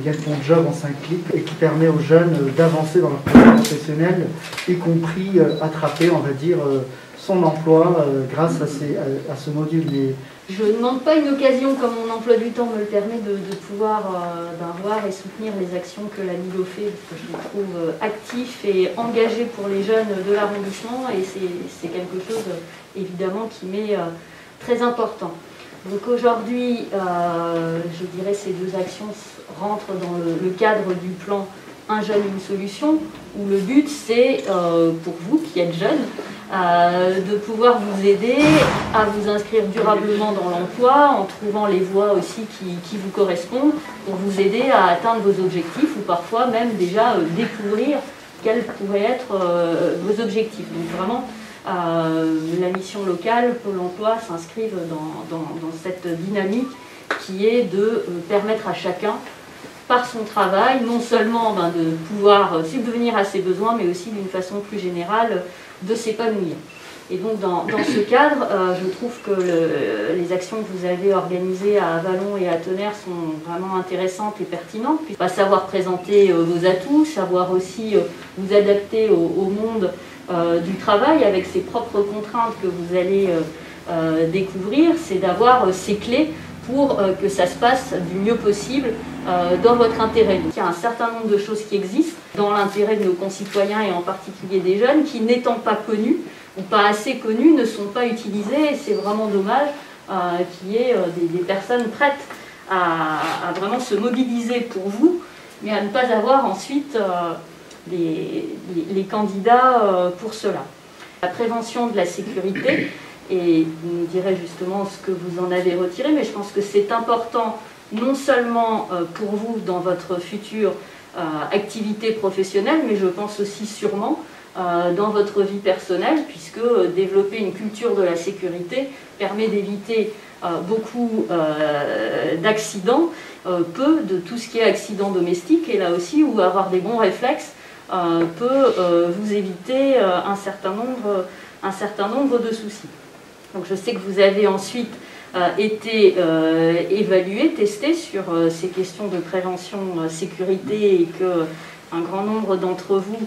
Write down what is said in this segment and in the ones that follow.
Get Ton Job en 5 clics et qui permet aux jeunes d'avancer dans leur projet professionnel, y compris attraper, on va dire, son emploi grâce à ce module. Je ne manque pas une occasion, comme mon emploi du temps me le permet, de pouvoir voir et soutenir les actions que la MILO fait, parce que je les trouve actifs et engagés pour les jeunes de l'arrondissement, et c'est quelque chose, évidemment, qui m'est très important. Donc aujourd'hui, je dirais ces deux actions rentrent dans le cadre du plan Un jeune, une solution, où le but c'est, pour vous qui êtes jeunes, de pouvoir vous aider à vous inscrire durablement dans l'emploi en trouvant les voies aussi qui vous correspondent pour vous aider à atteindre vos objectifs ou parfois même déjà découvrir quels pourraient être vos objectifs. Donc vraiment, la mission locale, Pôle emploi, s'inscrive dans cette dynamique qui est de permettre à chacun, par son travail, non seulement de pouvoir subvenir à ses besoins, mais aussi d'une façon plus générale de s'épanouir. Et donc dans ce cadre, je trouve que les actions que vous avez organisées à Avallon et à Tonnerre sont vraiment intéressantes et pertinentes. Puis, savoir présenter vos atouts, savoir aussi vous adapter au monde du travail avec ses propres contraintes que vous allez découvrir, c'est d'avoir ces clés pour que ça se passe du mieux possible dans votre intérêt. Donc, il y a un certain nombre de choses qui existent dans l'intérêt de nos concitoyens et en particulier des jeunes qui, n'étant pas connus ou pas assez connus, ne sont pas utilisés, et c'est vraiment dommage qu'il y ait des personnes prêtes à vraiment se mobiliser pour vous, mais à ne pas avoir ensuite les candidats pour cela. La prévention de la sécurité, et vous nous direz justement ce que vous en avez retiré, mais je pense que c'est important non seulement pour vous dans votre future activité professionnelle, mais je pense aussi sûrement dans votre vie personnelle, puisque développer une culture de la sécurité permet d'éviter beaucoup d'accidents, peu de tout ce qui est accident domestique, et là aussi où avoir des bons réflexes peut vous éviter un certain nombre de soucis. Donc je sais que vous avez ensuite été évalué, testé sur ces questions de prévention sécurité, et qu'un grand nombre d'entre vous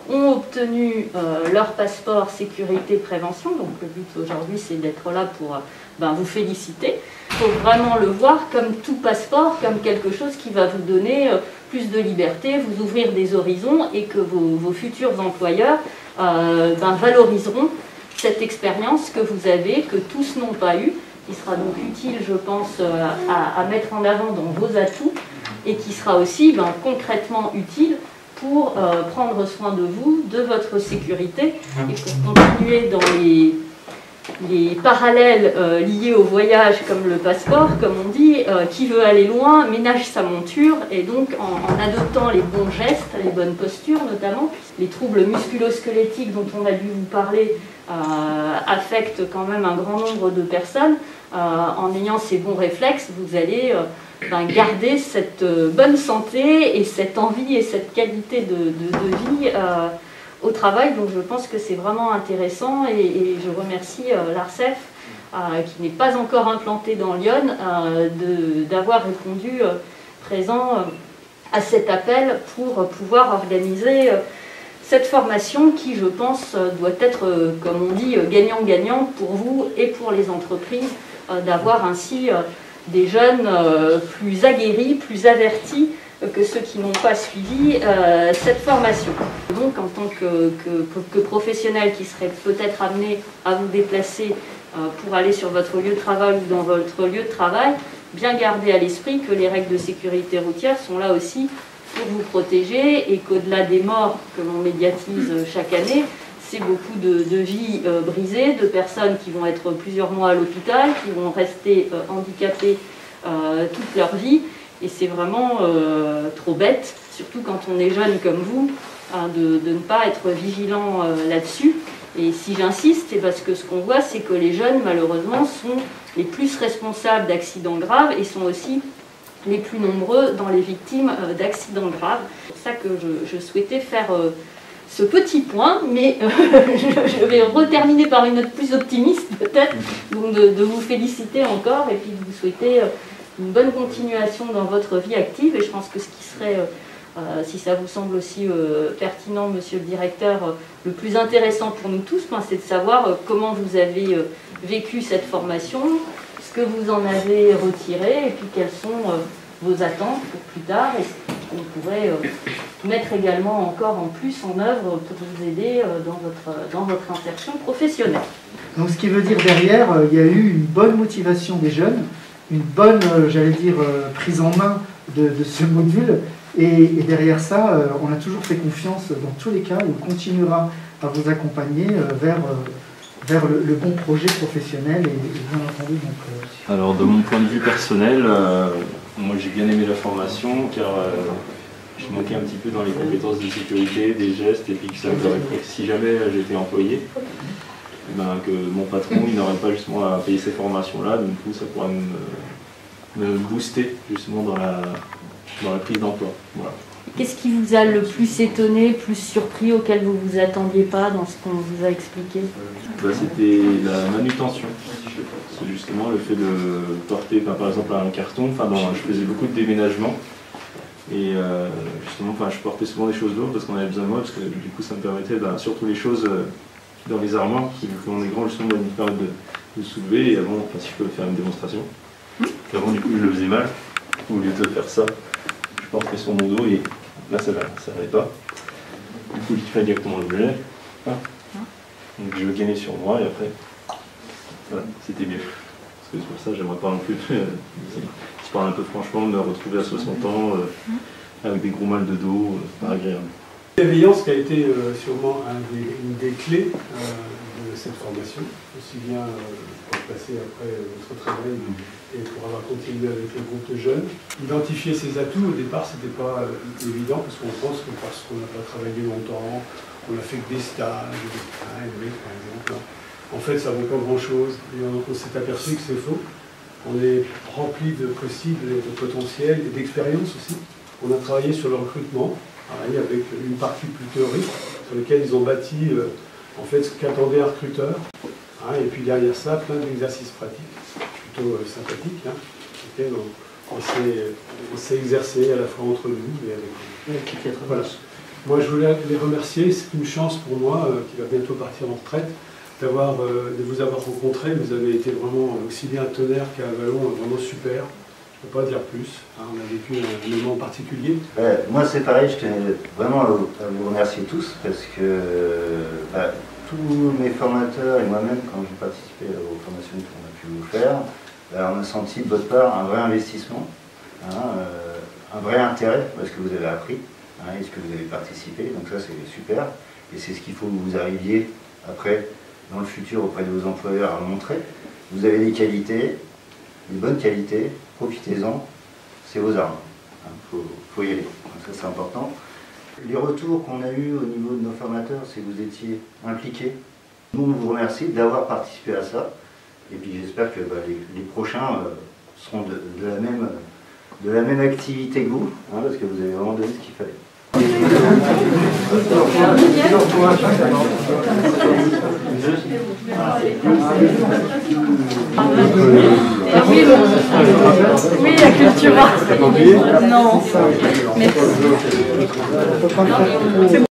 ont obtenu leur passeport sécurité prévention. Donc le but aujourd'hui c'est d'être là pour vous féliciter. Il faut vraiment le voir comme tout passeport, comme quelque chose qui va vous donner plus de liberté, vous ouvrir des horizons, et que vos futurs employeurs valoriseront cette expérience que vous avez, que tous n'ont pas eue, qui sera donc utile, je pense, à mettre en avant dans vos atouts, et qui sera aussi concrètement utile pour prendre soin de vous, de votre sécurité, et pour continuer dans les parallèles liés au voyage, comme le passeport, comme on dit, qui veut aller loin ménage sa monture, et donc en adoptant les bons gestes, les bonnes postures notamment, les troubles musculo-squelettiques dont on a dû vous parler affectent quand même un grand nombre de personnes. En ayant ces bons réflexes, vous allez garder cette bonne santé et cette envie et cette qualité de vie au travail. Donc je pense que c'est vraiment intéressant, et je remercie l'ARCEF, qui n'est pas encore implanté dans Lyon, d'avoir répondu présent à cet appel pour pouvoir organiser cette formation qui, je pense, doit être, comme on dit, gagnant-gagnant pour vous et pour les entreprises, d'avoir ainsi des jeunes plus aguerris, plus avertis que ceux qui n'ont pas suivi cette formation. Donc en tant que professionnel qui serait peut-être amené à vous déplacer pour aller sur votre lieu de travail ou dans votre lieu de travail, bien garder à l'esprit que les règles de sécurité routière sont là aussi pour vous protéger, et qu'au-delà des morts que l'on médiatise chaque année, c'est beaucoup de vies brisées, de personnes qui vont être plusieurs mois à l'hôpital, qui vont rester handicapées toute leur vie, et c'est vraiment trop bête, surtout quand on est jeune comme vous, de ne pas être vigilant là-dessus. Et si j'insiste, c'est parce que ce qu'on voit, c'est que les jeunes, malheureusement, sont les plus responsables d'accidents graves, et sont aussi les plus nombreux dans les victimes d'accidents graves. C'est pour ça que je souhaitais faire ce petit point, mais je vais reterminer par une note plus optimiste peut-être, donc de vous féliciter encore, et puis de vous souhaiter une bonne continuation dans votre vie active. Et je pense que ce qui serait, si ça vous semble aussi pertinent, monsieur le directeur, le plus intéressant pour nous tous, c'est de savoir comment vous avez vécu cette formation, ce que vous en avez retiré, et puis quelles sont vos attentes pour plus tard, et ce qu'on pourrait mettre également encore en plus en œuvre pour vous aider dans votre insertion professionnelle. Donc ce qui veut dire derrière, il y a eu une bonne motivation des jeunes, une bonne, j'allais dire, prise en main de ce module, et derrière ça, on a toujours fait confiance dans tous les cas, on continuera à vous accompagner vers le bon projet professionnel et bien entendu. Donc, alors de mon point de vue personnel, moi j'ai bien aimé la formation car je manquais un petit peu dans les compétences de sécurité, des gestes, et puis que ça me permettrait que si jamais j'étais employé, que mon patron il n'aurait pas justement à payer ces formations-là, du coup ça pourrait me booster justement dans la prise d'emploi. Voilà. Qu'est-ce qui vous a le plus étonné, plus surpris, auquel vous ne vous attendiez pas dans ce qu'on vous a expliqué? C'était la manutention. C'est justement le fait de porter par exemple un carton. Je faisais beaucoup de déménagements et justement je portais souvent des choses lourdes parce qu'on avait besoin de moi, parce que du coup ça me permettait surtout les choses dans les armoires qui, vu qu'on est grand, justement nous permettent de soulever. Et avant, si je peux faire une démonstration, avant du coup je le faisais mal, au lieu de faire ça, je portais sur mon dos et là ça n'allait pas. Du coup je fais directement le blé. Donc je le gagnais sur moi et après, voilà, c'était mieux. Parce que c'est pour ça j'aimerais pas non plus, si je parle un peu franchement, me retrouver à 60 ans avec des gros mal de dos, c'est pas agréable. La bienveillance qui a été sûrement une des clés de cette formation, aussi bien pour passer après votre travail et pour avoir continué avec le groupe de jeunes. Identifier ses atouts, au départ, c'était pas évident, parce qu'on pense que parce qu'on n'a pas travaillé longtemps, on n'a fait que des stages, par exemple. En fait, ça ne vaut pas grand-chose, et on s'est aperçu que c'est faux. On est rempli de possibles, de potentiels et d'expérience aussi. On a travaillé sur le recrutement, pareil, avec une partie plus théorique, sur laquelle ils ont bâti en fait ce qu'attendait un recruteur. Et puis derrière ça, plein d'exercices pratiques, plutôt sympathiques, auxquels on s'est exercé à la fois entre nous et avec eux. Voilà. Moi, je voulais les remercier. C'est une chance pour moi, qui va bientôt partir en retraite, de vous avoir rencontré. Vous avez été vraiment aussi bien à Tonnerre qu'à Avallon, vraiment super. Je ne peux pas dire plus. On a vécu un moment particulier. Moi, c'est pareil. Je tenais vraiment à vous remercier tous parce que tous mes formateurs et moi-même, quand j'ai participé aux formations qu'on a pu vous faire, on a senti de votre part un vrai investissement, un vrai intérêt parce que vous avez appris. Est-ce que vous avez participé? Donc ça c'est super, et c'est ce qu'il faut que vous arriviez après dans le futur auprès de vos employeurs à montrer. Vous avez des qualités, des bonnes qualités, profitez-en, c'est vos armes, faut y aller, donc ça c'est important. Les retours qu'on a eus au niveau de nos formateurs, c'est que vous étiez impliqués. Nous on vous remercie d'avoir participé à ça, et puis j'espère que les prochains seront de la même activité que vous, parce que vous avez vraiment donné ce qu'il fallait. Oui, la culture. Non. Merci.